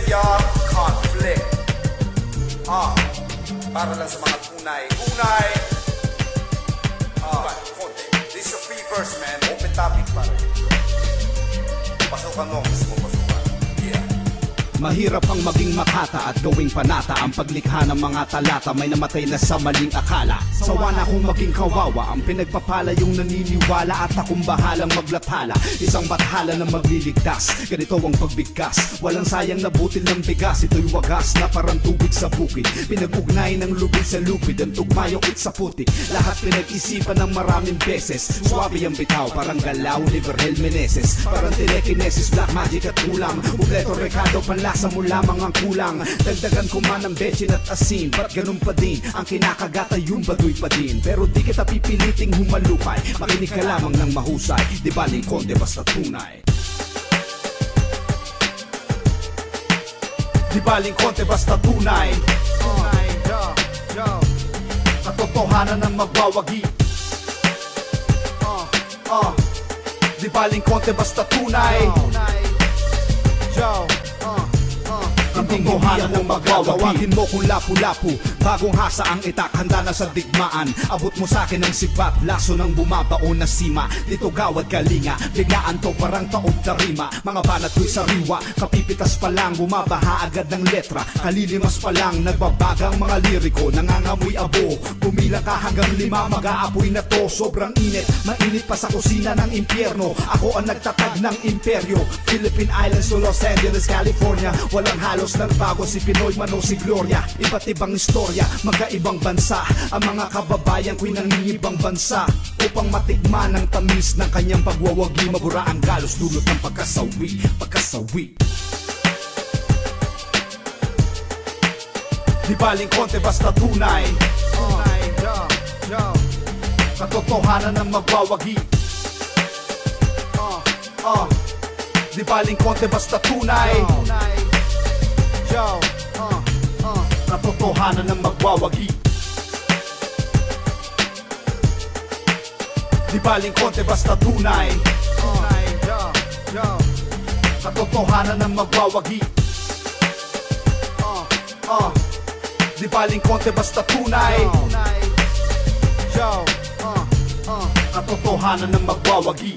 Nuclear conflict. Para lang sa mga tunay. This is a free verse, man. Open topic para. Pasukan mo, gusto mo pasukan. Yeah. Mahirap ang maging makata at gawing panata. Ang paglikha ng mga talata may namatay na sa maling akala. Sawa na akong maging kawawa, ang pinagpapala yung naniniwala. At akong bahalang maglathala, isang bathala na magliligtas. Ganito ang pagbigkas, walang sayang na butil ng bigas. Ito'y wagas na parang tubig sa bukid, pinag-ugnay ng lubid sa lupid. Ang tugmayong it sa putik, lahat pinag-isipan ng maraming beses. Swabe ang bitaw, parang galaw ni Vergel Meneses. Parang telekinesis, black magic at kulang. Ubleto Ricardo, panlasa mo lamang ang kulang. Dagdagan ko man ang betchin at asin, ba't ganun pa din ang kinakagata yung baduy pa din. Pero di kita pipiliting humalupay, makinig ka lamang ng mahusay. Di baling konde basta tunay. Di baling konte basta tunay. Katotohanan ng magwawagi. Di baling konte basta tunay. Katotohanan ng magwawagin mo kung lapu-lapu. Bagong hasa ang itak, handa na sa digmaan. Abot mo sa'kin ang sibat, laso ng bumabaon na sima. Dito gawad kalinga, biglaan to parang taob na rima. Mga banat ko'y sariwa, kapipitas pa lang, bumabaha agad ng letra. Kalilimas pa lang, nagbabagang mga liriko. Nangangamoy abo, pumila ka hanggang 5. Mag-aapoy na to, sobrang init. Mainit pa sa kusina ng impyerno. Ako ang nagtatag ng imperyo. Philippine Islands to Los Angeles, California. Walang halos ng bago, si Pinoy man o si Gloria. Iba't ibang istorya, magkaibang bansa. Ang mga kababayan ko'y nangingibang bansa upang matikman ang tamis ng kanyang pagwawagi. Mabura ang galos, dulot ng pagkasawi. Di baling konte basta tunay. Katotohanan ng magwawagi. Di baling konte basta tunay. Katotohanan ng magwawagi. Di baling konte basta tunay. Katotohanan ng magwawagi. Di baling konte basta tunay. Katotohanan ng magwawagi.